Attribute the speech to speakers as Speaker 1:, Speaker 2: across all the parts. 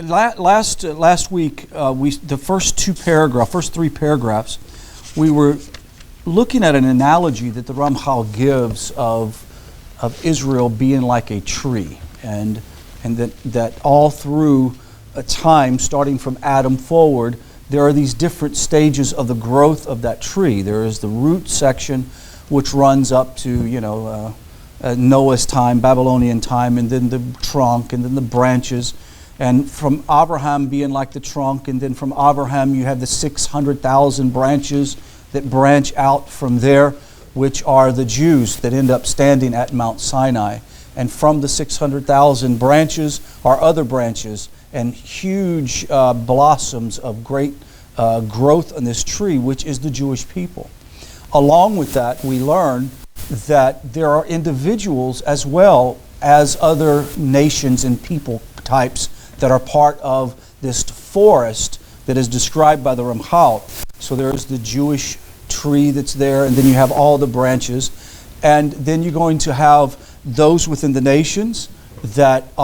Speaker 1: last week, the first three paragraphs, we were looking at an analogy that the Ramchal gives of Israel being like a tree, and that all through a time, starting from Adam forward, there are these different stages of the growth of that tree. There is the root section, which runs up to Noah's time, Babylonian time, and then the trunk, and then the branches. And from Abraham being like the trunk, and then from Abraham you have the 600,000 branches that branch out from there, which are the Jews that end up standing at Mount Sinai. And from the 600,000 branches are other branches and huge blossoms of great growth on this tree, which is the Jewish people. Along with that, we learn that there are individuals as well as other nations and people types that are part of this forest that is described by the Ramchal. So there's the Jewish tree that's there, and then you have all the branches, and then you're going to have those within the nations that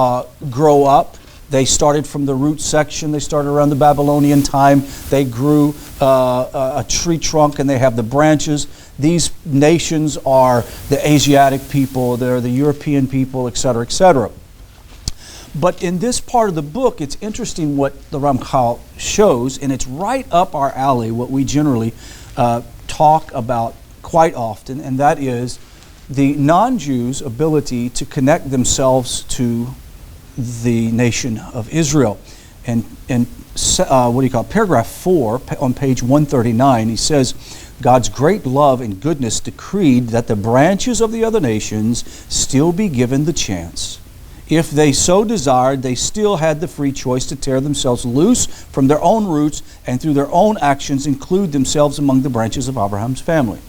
Speaker 1: grow up. They started from the root section. They started around the Babylonian time. They grew a tree trunk, and they have the branches. These nations are the Asiatic people, they're the European people, etc., etc. But in this part of the book, it's interesting what the Ramchal shows, and it's right up our alley, what we generally talk about quite often, and that is the non-Jews' ability to connect themselves to the nation of Israel. And paragraph 4 on page 139, he says, God's great love and goodness decreed that the branches of the other nations still be given the chance. If they so desired, they still had the free choice to tear themselves loose from their own roots and through their own actions include themselves among the branches of Abraham's family.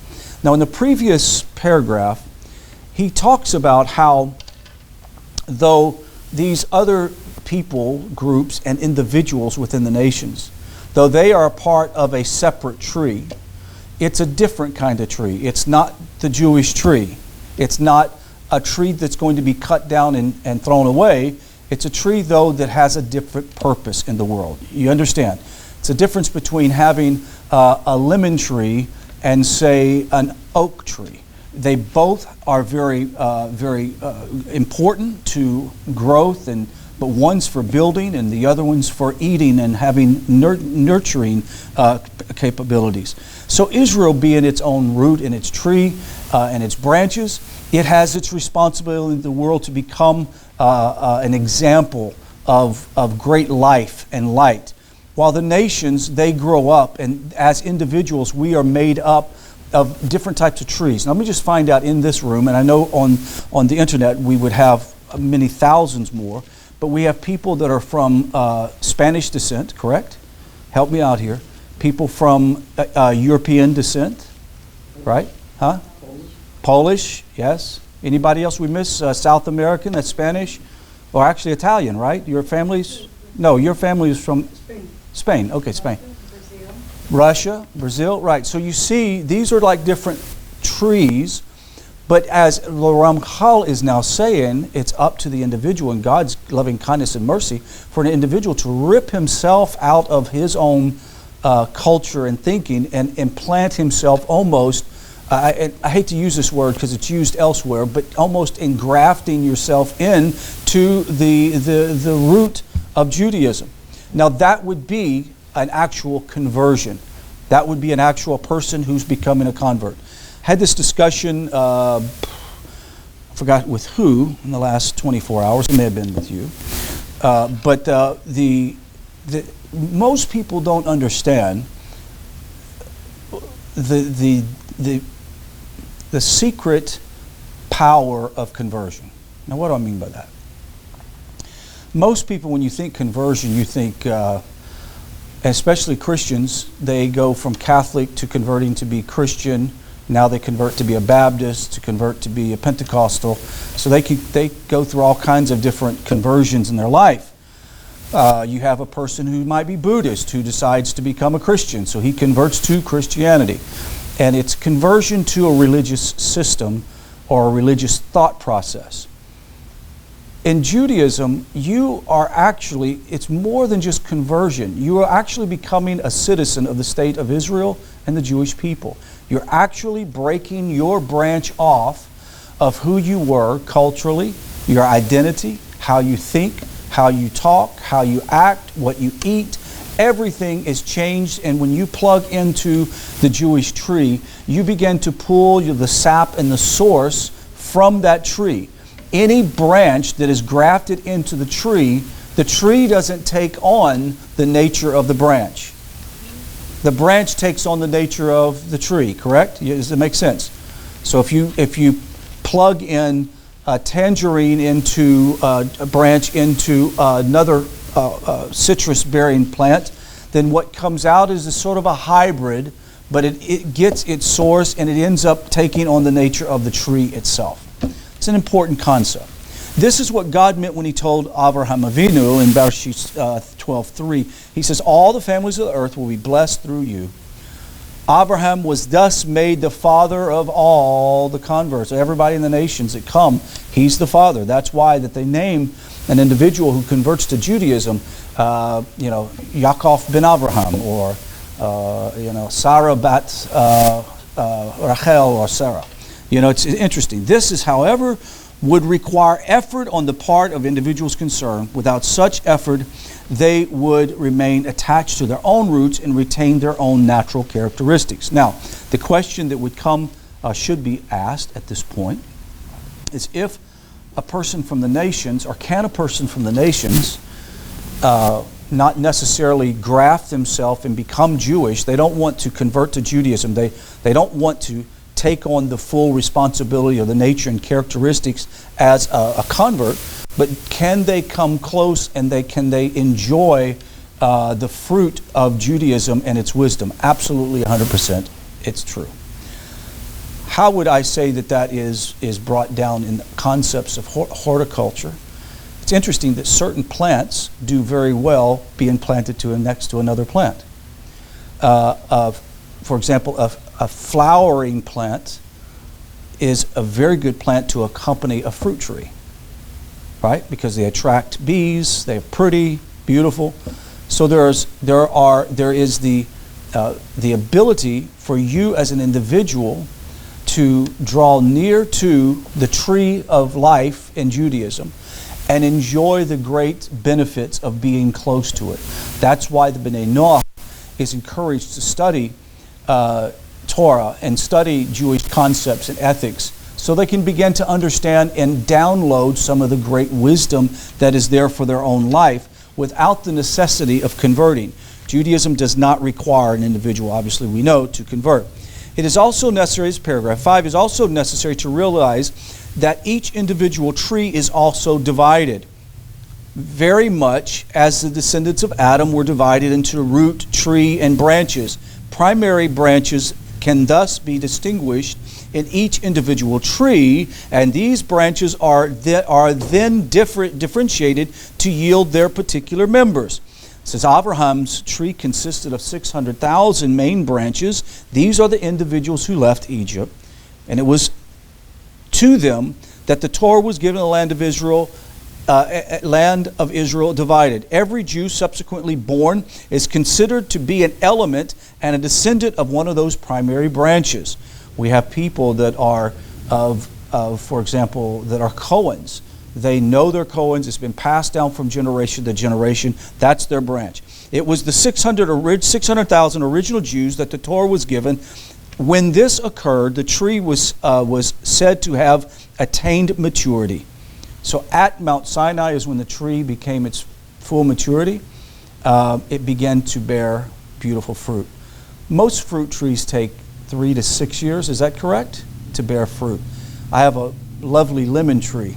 Speaker 1: Now in the previous paragraph, he talks about how though these other people, groups, and individuals within the nations, though they are a part of a separate tree, it's a different kind of tree. It's not the Jewish tree. It's not a tree that's going to be cut down and thrown away. It's a tree, though, that has a different purpose in the world. You understand? It's a difference between having a lemon tree and, say, an oak tree. They both are very important to growth, but one's for building and the other one's for eating and having nurturing capabilities. So Israel, being its own root and its tree and its branches, it has its responsibility in the world to become an example of great life and light. While the nations, they grow up, and as individuals, we are made up of different types of trees. Now, let me just find out in this room, and I know on the internet we would have many thousands more, but we have people that are from Spanish descent, correct? Help me out here. People from European descent, right? Huh? Polish, yes. Anybody else we miss? South American, that's Spanish? Or actually Italian, right? Your family's? No, your family is from Spain. Okay, Spain. Russia, Brazil, right. So you see, these are like different trees, but as the Ramchal is now saying, it's up to the individual in God's loving kindness and mercy for an individual to rip himself out of his own culture and thinking and implant himself almost, I hate to use this word because it's used elsewhere, but almost engrafting yourself in to the root of Judaism. Now that would be an actual conversion. That would be an actual person who's becoming a convert. Had this discussion, I forgot with who in the last 24 hours. It may have been with you. But most people don't understand the secret power of conversion. Now, what do I mean by that? Most people, when you think conversion, you think, especially Christians, they go from Catholic to converting to be Christian. Now they convert to be a Baptist, to convert to be a Pentecostal. So they go through all kinds of different conversions in their life. You have a person who might be Buddhist who decides to become a Christian, so he converts to Christianity. And it's conversion to a religious system or a religious thought process. In Judaism, you are actually, it's more than just conversion. You are actually becoming a citizen of the state of Israel and the Jewish people. You're actually breaking your branch off of who you were culturally, your identity, how you think, how you talk, how you act, what you eat. Everything is changed, and when you plug into the Jewish tree, you begin to pull the sap and the source from that tree. Any branch that is grafted into the tree doesn't take on the nature of the branch. The branch takes on the nature of the tree, correct? Does it make sense? So if you plug in a tangerine into a branch into another citrus-bearing plant, then what comes out is a sort of a hybrid, but it gets its source and it ends up taking on the nature of the tree itself. It's an important concept. This is what God meant when He told Avraham Avinu in Bereshit 12:3. He says, all the families of the earth will be blessed through you. Abraham was thus made the father of all the converts. Everybody in the nations that come, he's the father. That's why that they name an individual who converts to Judaism, Yaakov ben Abraham, or Sarah bat Rachel, or Sarah. It's interesting. This is, however, would require effort on the part of individuals concerned. Without such effort, they would remain attached to their own roots and retain their own natural characteristics. Now, the question that would come, should be asked at this point, is if a person from the nations, or can a person from the nations, not necessarily graft themselves and become Jewish. They don't want to convert to Judaism. They don't want to take on the full responsibility of the nature and characteristics as a convert, but can they come close and can they enjoy the fruit of Judaism and its wisdom? Absolutely, 100%, it's true. How would I say that is brought down in the concepts of horticulture? It's interesting that certain plants do very well being planted next to another plant. For example, a flowering plant is a very good plant to accompany a fruit tree, right? Because they attract bees, they're pretty, beautiful. So there is the ability for you as an individual to draw near to the tree of life in Judaism and enjoy the great benefits of being close to it. That's why the B'nai Noach is encouraged to study Torah and study Jewish concepts and ethics so they can begin to understand and download some of the great wisdom that is there for their own life without the necessity of converting. Judaism does not require an individual, obviously we know, to convert. It is also necessary, as paragraph 5, is also necessary to realize that each individual tree is also divided, very much as the descendants of Adam were divided into root, tree, and branches. Primary branches can thus be distinguished in each individual tree, and these branches are then differentiated to yield their particular members. Since Abraham's tree consisted of 600,000 main branches, these are the individuals who left Egypt, and it was to them that the Torah was given, the land of Israel divided. Every Jew subsequently born is considered to be an element and a descendant of one of those primary branches. We have people that are for example, that are Cohens. They know they're Cohens. It's been passed down from generation to generation. That's their branch. It was the 600,000 original Jews that the Torah was given. When this occurred, the tree was said to have attained maturity. So at Mount Sinai is when the tree became its full maturity. It began to bear beautiful fruit. Most fruit trees take 3 to 6 years, is that correct, to bear fruit? I have a lovely lemon tree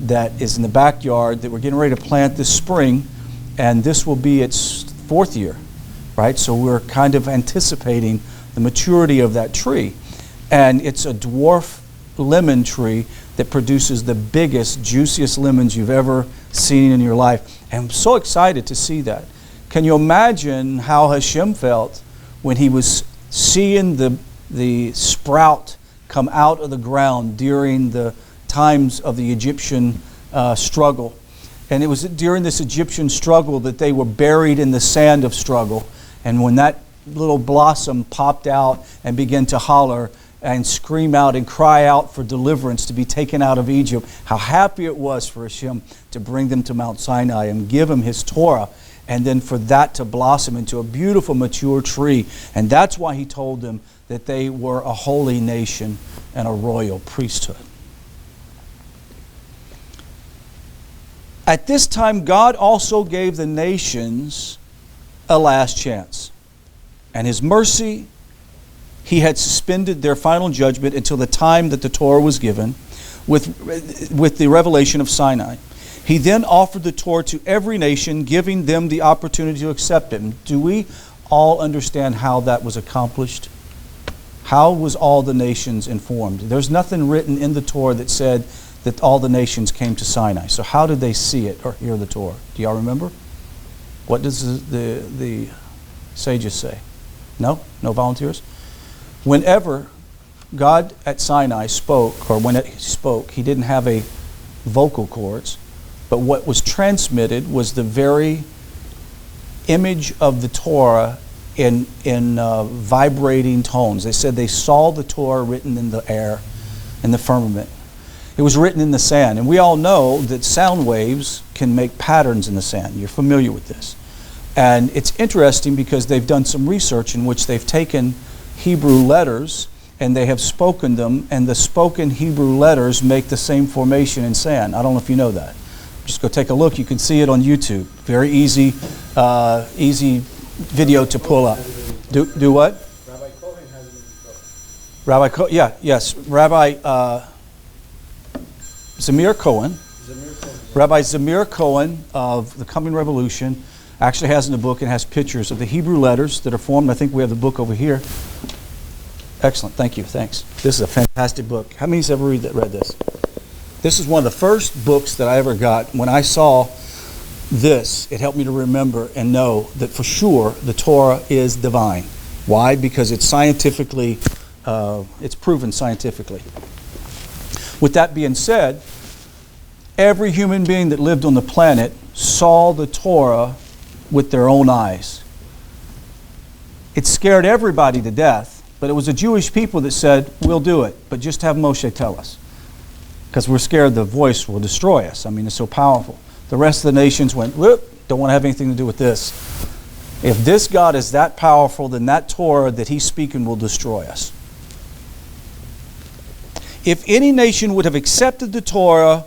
Speaker 1: that is in the backyard that we're getting ready to plant this spring, and this will be its 4th year, right? So we're kind of anticipating the maturity of that tree. And it's a dwarf lemon tree that produces the biggest, juiciest lemons you've ever seen in your life. And I'm so excited to see that. Can you imagine how Hashem felt when he was seeing the sprout come out of the ground during the times of the Egyptian struggle. And it was during this Egyptian struggle that they were buried in the sand of struggle. And when that little blossom popped out and began to holler and scream out and cry out for deliverance to be taken out of Egypt, how happy it was for Hashem to bring them to Mount Sinai and give them his Torah, and then for that to blossom into a beautiful mature tree. And that's why he told them that they were a holy nation and a royal priesthood. At this time, God also gave the nations a last chance. And his mercy, he had suspended their final judgment until the time that the Torah was given with the revelation of Sinai. He then offered the Torah to every nation, giving them the opportunity to accept it. And do we all understand how that was accomplished? How was all the nations informed? There's nothing written in the Torah that said that all the nations came to Sinai. So how did they see it or hear the Torah? Do y'all remember? What does the sages say? No? No volunteers? Whenever God at Sinai spoke, or when he spoke, he didn't have a vocal cords, but what was transmitted was the very image of the Torah in vibrating tones. They said they saw the Torah written in the air, in the firmament. It was written in the sand. And we all know that sound waves can make patterns in the sand. You're familiar with this. And it's interesting because they've done some research in which they've taken Hebrew letters and they have spoken them, and the spoken Hebrew letters make the same formation in sand. I don't know if you know that. Just go take a look. You can see it on YouTube. Very easy video to pull up. Do what?
Speaker 2: Rabbi Cohen has it in his book.
Speaker 1: Rabbi Cohen, yes. Rabbi Zamir Cohen. Rabbi Zamir Cohen of the Coming Revolution actually has in the book and has pictures of the Hebrew letters that are formed. I think we have the book over here. Excellent. Thank you. Thanks. This is a fantastic book. How many's ever read this? This is one of the first books that I ever got. When I saw this, it helped me to remember and know that for sure the Torah is divine. Why? Because it's scientifically, it's proven scientifically. With that being said, every human being that lived on the planet saw the Torah with their own eyes. It scared everybody to death, but it was the Jewish people that said, we'll do it, but just have Moshe tell us. Because we're scared the voice will destroy us. I mean, it's so powerful. The rest of the nations went, whoop, don't want to have anything to do with this. If this God is that powerful, then that Torah that he's speaking will destroy us. If any nation would have accepted the Torah,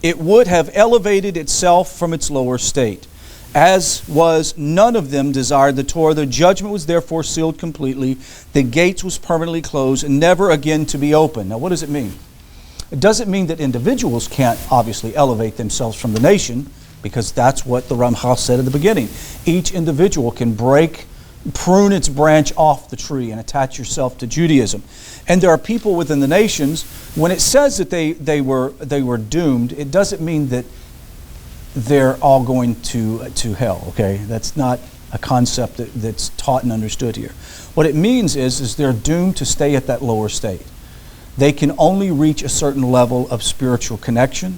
Speaker 1: it would have elevated itself from its lower state. As was, none of them desired the Torah. The judgment was therefore sealed completely. The gates was permanently closed and never again to be opened. Now what does it mean? It doesn't mean that individuals can't obviously elevate themselves from the nation, because that's what the Ramchal said at the beginning. Each individual can prune its branch off the tree and attach yourself to Judaism. And there are people within the nations, when it says that they were doomed, it doesn't mean that they're all going to hell, okay? That's not a concept that's taught and understood here. What it means is they're doomed to stay at that lower state. They can only reach a certain level of spiritual connection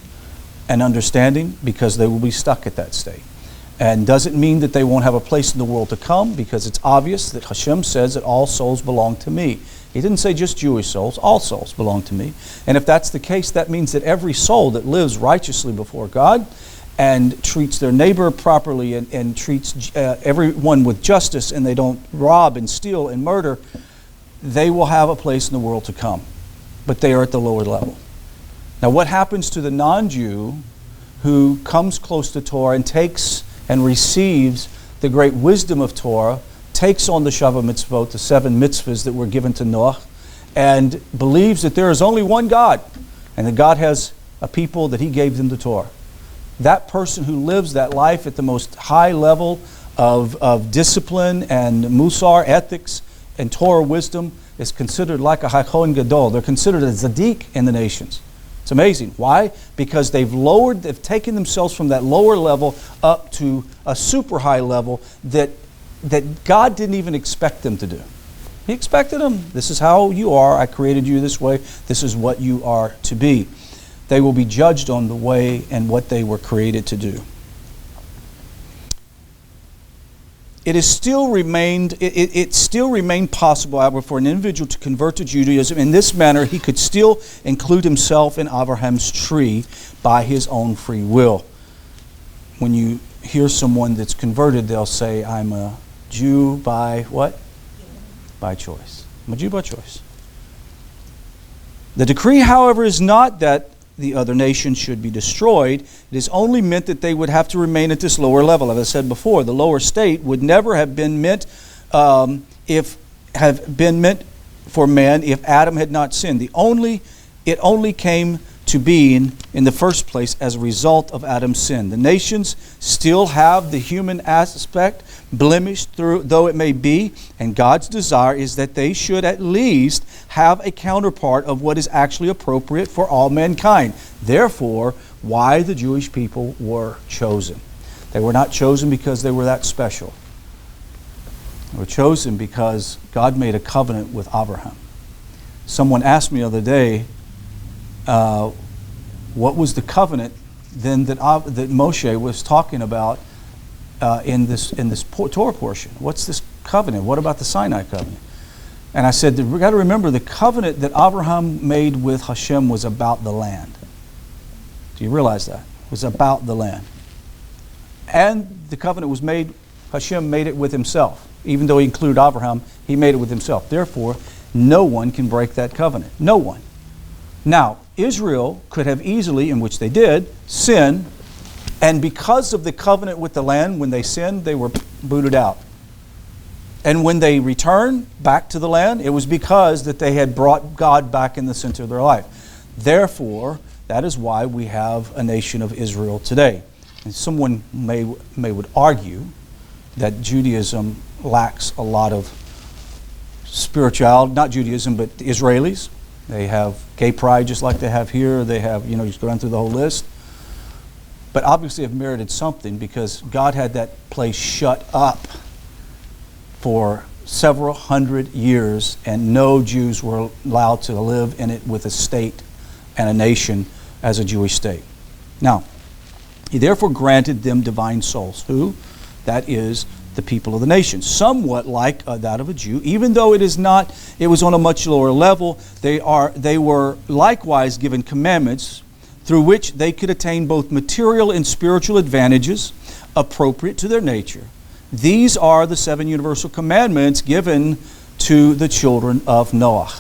Speaker 1: and understanding because they will be stuck at that state. And doesn't mean that they won't have a place in the world to come, because it's obvious that Hashem says that all souls belong to me. He didn't say just Jewish souls, all souls belong to me. And if that's the case, that means that every soul that lives righteously before God and treats their neighbor properly and treats everyone with justice, and they don't rob and steal and murder, they will have a place in the world to come. But they are at the lower level. Now what happens to the non-Jew who comes close to Torah and takes and receives the great wisdom of Torah, takes on the Shavah mitzvot, the 7 mitzvahs that were given to Noah, and believes that there is only one God, and that God has a people that he gave them the Torah? That person who lives that life at the most high level of discipline and musar, ethics, and Torah wisdom is considered like a Hakohen Gadol. They're considered a Zaddik in the nations. It's amazing. Why? Because they've taken themselves from that lower level up to a super high level that God didn't even expect them to do. He expected them. This is how you are. I created you this way. This is what you are to be. They will be judged on the way and what they were created to do. It still remained possible, however, for an individual to convert to Judaism. In this manner, he could still include himself in Abraham's tree by his own free will. When you hear someone that's converted, they'll say, I'm a Jew by what? By choice. I'm a Jew by choice. The decree, however, is not that the other nations should be destroyed. It is only meant that they would have to remain at this lower level. As I said before, the lower state would never have been meant for man if Adam had not sinned. It only came to being in the first place as a result of Adam's sin. The nations still have the human aspect, blemished through though it may be, and God's desire is that they should at least have a counterpart of what is actually appropriate for all mankind. Therefore, why the Jewish people were chosen. They were not chosen because they were that special. They were chosen because God made a covenant with Abraham. Someone asked me the other day, what was the covenant then that Moshe was talking about in this Torah portion? What's this covenant? What about the Sinai covenant? And I said, we've got to remember the covenant that Abraham made with Hashem was about the land. Do you realize that? It was about the land. And the covenant was made, Hashem made it with himself. Even though he included Abraham, he made it with himself. Therefore, no one can break that covenant. No one. Now, Israel could have easily, in which they did, sin, and because of the covenant with the land, when they sinned, they were booted out. And when they returned back to the land, it was because that they had brought God back in the center of their life. Therefore, that is why we have a nation of Israel today. And someone would argue that Judaism lacks a lot of spirituality, not Judaism, but the Israelis. They have gay pride just like they have here. They have, you just go down through the whole list. But obviously have merited something because God had that place shut up for several hundred years and no Jews were allowed to live in it with a state and a nation as a Jewish state. Now, he therefore granted them divine souls. Who? That is the people of the nation, somewhat like that of a Jew, even though it was on a much lower level. They were likewise given commandments through which they could attain both material and spiritual advantages appropriate to their nature. These are the 7 universal commandments given to the children of Noah.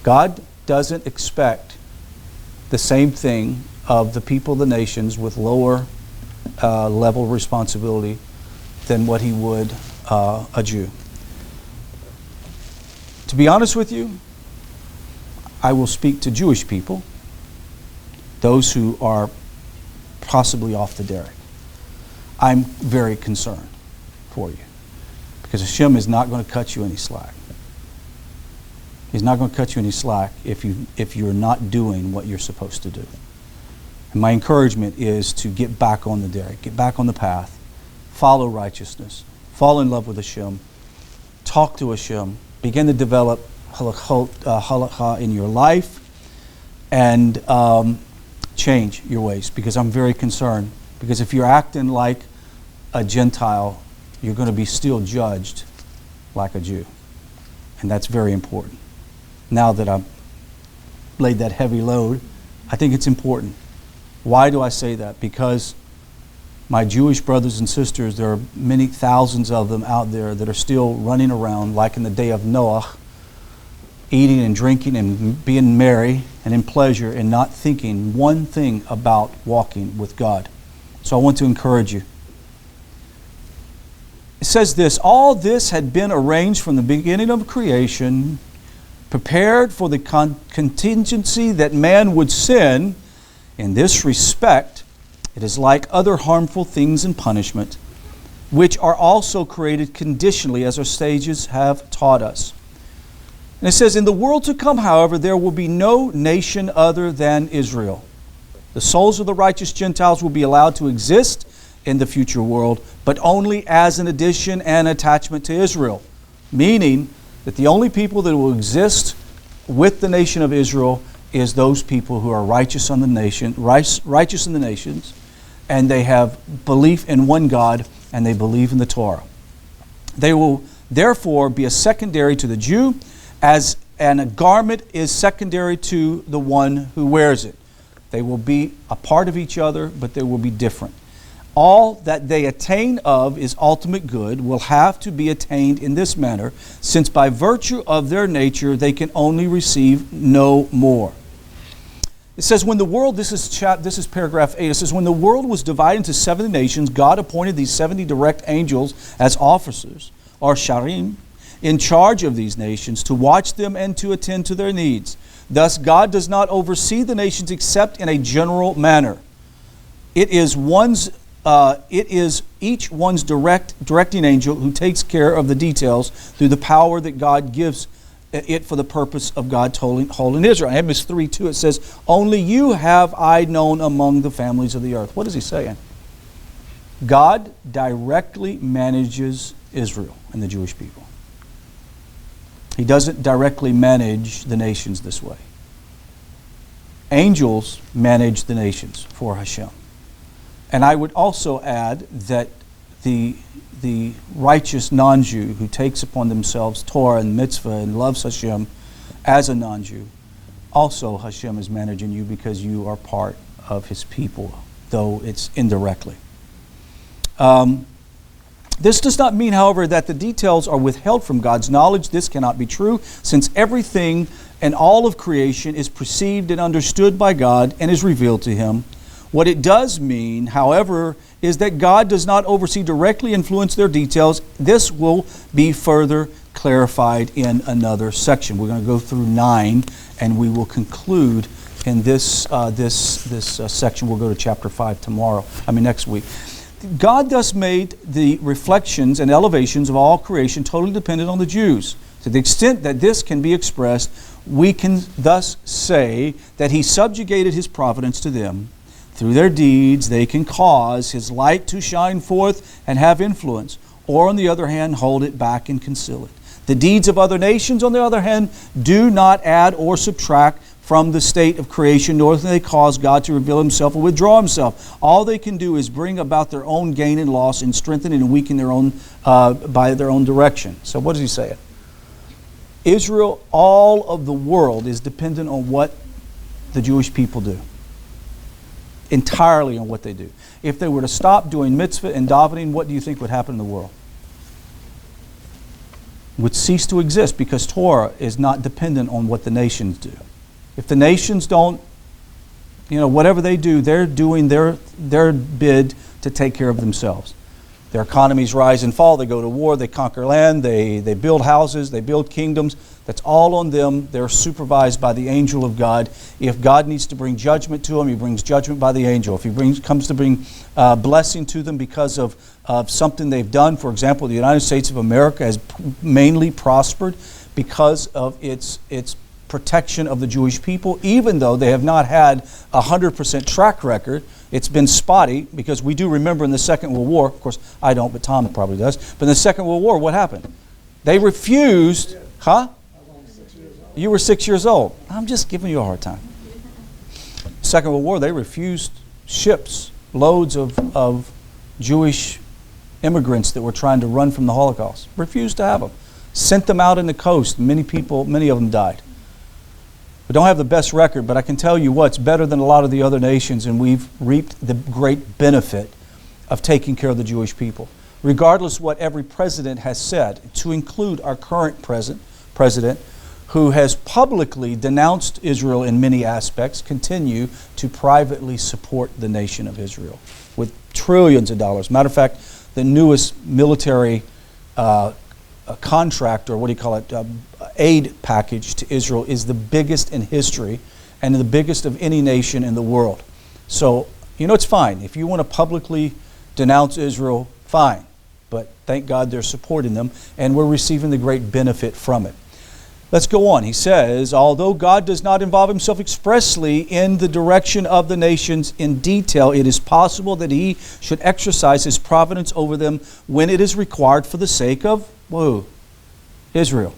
Speaker 1: God doesn't expect the same thing of the people of the nations with lower level of responsibility than what he would a Jew. To be honest with you, I will speak to Jewish people, those who are possibly off the derrick. I'm very concerned for you because Hashem is not going to cut you any slack. He's not going to cut you any slack if you're not doing what you're supposed to do. And my encouragement is to get back on the derrick, get back on the path, follow righteousness, fall in love with Hashem, talk to Hashem, begin to develop halakha in your life, and change your ways. Because I'm very concerned. Because if you're acting like a Gentile, you're going to be still judged like a Jew. And that's very important. Now that I've laid that heavy load, I think it's important. Why do I say that? Because my Jewish brothers and sisters, there are many thousands of them out there that are still running around like in the day of Noah, eating and drinking and being merry and in pleasure and not thinking one thing about walking with God. So I want to encourage you. It says this, all this had been arranged from the beginning of creation, prepared for the contingency that man would sin. In this respect, it is like other harmful things in punishment, which are also created conditionally, as our sages have taught us. And it says, in the world to come, however, there will be no nation other than Israel. The souls of the righteous Gentiles will be allowed to exist in the future world, but only as an addition and attachment to Israel. Meaning that the only people that will exist with the nation of Israel is those people who are righteous in the nations, and they have belief in one God, and they believe in the Torah. They will therefore be a secondary to the Jew, and a garment is secondary to the one who wears it. They will be a part of each other, but they will be different. All that they attain of is ultimate good will have to be attained in this manner, since by virtue of their nature they can only receive no more. It says, when the world, this is paragraph 8, it says, when the world was divided into 70 nations, God appointed these 70 direct angels as officers, or sharim, in charge of these nations, to watch them and to attend to their needs. Thus, God does not oversee the nations except in a general manner. It is each one's directing angel who takes care of the details through the power that God gives it for the purpose of God holding Israel. In Amos 3:2 it says, only you have I known among the families of the earth. What is he saying? God directly manages Israel and the Jewish people. He doesn't directly manage the nations this way. Angels manage the nations for Hashem. And I would also add that the righteous non-Jew who takes upon themselves Torah and mitzvah and loves Hashem as a non-Jew, also Hashem is managing you because you are part of His people, though it's indirectly. This does not mean, however, that the details are withheld from God's knowledge. This cannot be true, since everything and all of creation is perceived and understood by God and is revealed to Him. What it does mean, however, is that God does not oversee, directly influence their details. This will be further clarified in another section. We're going to go through 9, and we will conclude in this section. We'll go to chapter 5 next week. God thus made the reflections and elevations of all creation totally dependent on the Jews. To the extent that this can be expressed, we can thus say that He subjugated His providence to them. Through their deeds, they can cause His light to shine forth and have influence, or on the other hand, hold it back and conceal it. The deeds of other nations, on the other hand, do not add or subtract from the state of creation, nor do they cause God to reveal Himself or withdraw Himself. All they can do is bring about their own gain and loss and strengthen and weaken their own by their own direction. So what does He say? Israel, all of the world is dependent on what the Jewish people do. Entirely on what they do. If they were to stop doing mitzvah and davening, what do you think would happen in the world? It would cease to exist, because Torah is not dependent on what the nations do. If the nations don't, whatever they do, they're doing their bid to take care of themselves. Their economies rise and fall. They go to war. They conquer land. They build houses. They build kingdoms. That's all on them. They're supervised by the angel of God. If God needs to bring judgment to them, He brings judgment by the angel. If He comes to bring blessing to them because of something they've done, for example, the United States of America has mainly prospered because of its protection of the Jewish people, even though they have not had a 100% track record. It's been spotty, because we do remember in the Second World War, of course I don't, but Tom probably does, but in the Second World War, what happened? They refused, huh? You were 6 years old. I'm just giving you a hard time. Second World War, they refused ships, loads of Jewish immigrants that were trying to run from the Holocaust. Refused to have them. Sent them out in the coast. Many of them died. We don't have the best record, but I can tell you what's better than a lot of the other nations, and we've reaped the great benefit of taking care of the Jewish people. Regardless what every president has said, to include our current president, who has publicly denounced Israel in many aspects, continue to privately support the nation of Israel with trillions of dollars. Matter of fact, the newest military contract, or aid package to Israel is the biggest in history and the biggest of any nation in the world. So, it's fine. If you want to publicly denounce Israel, fine. But thank God they're supporting them, and we're receiving the great benefit from it. Let's go on. He says, although God does not involve Himself expressly in the direction of the nations in detail, it is possible that He should exercise His providence over them when it is required for the sake of Israel.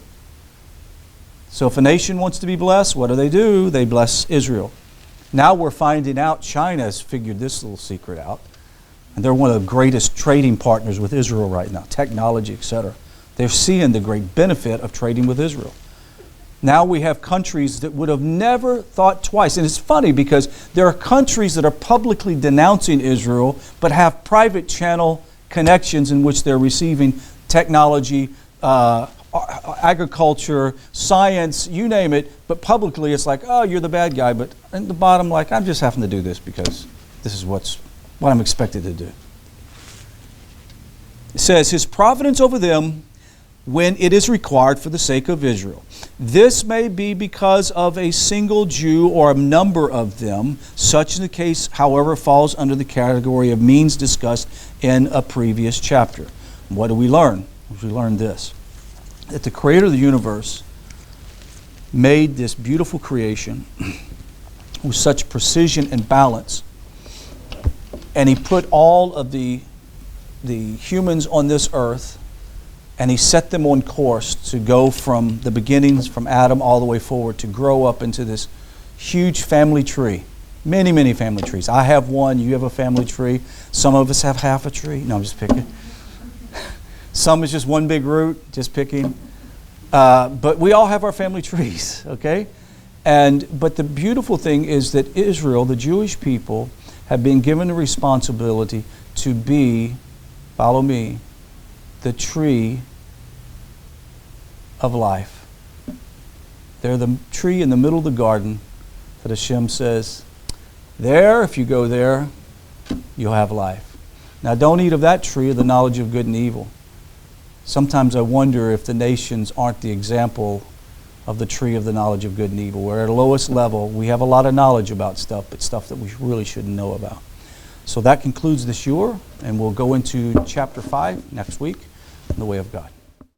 Speaker 1: So if a nation wants to be blessed, what do? They bless Israel. Now we're finding out China has figured this little secret out. And they're one of the greatest trading partners with Israel right now, technology, etc. They're seeing the great benefit of trading with Israel. Now we have countries that would have never thought twice. And it's funny because there are countries that are publicly denouncing Israel but have private channel connections in which they're receiving technology, agriculture, science, you name it. But publicly it's like, oh, you're the bad guy. But at the bottom, like, I'm just having to do this because this is what I'm expected to do. It says, His providence over them when it is required for the sake of Israel. This may be because of a single Jew or a number of them. Such the case, however, falls under the category of means discussed in a previous chapter. What do we learn? We learn this, that the Creator of the universe made this beautiful creation with such precision and balance, and He put all of the humans on this earth, and He set them on course to go from the beginnings, from Adam all the way forward, to grow up into this huge family tree. Many, many family trees. I have one, you have a family tree. Some of us have half a tree. No, I'm just picking. Some is just one big root, just picking. But we all have our family trees, okay? But the beautiful thing is that Israel, the Jewish people, have been given the responsibility to be, follow me, the tree of life. They're the tree in the middle of the garden that Hashem says, there, if you go there, you'll have life. Now don't eat of that tree of the knowledge of good and evil. Sometimes I wonder if the nations aren't the example of the tree of the knowledge of good and evil. We're at the lowest level. We have a lot of knowledge about stuff, but stuff that we really shouldn't know about. So that concludes this year, and we'll go into chapter 5 next week, in the way of God.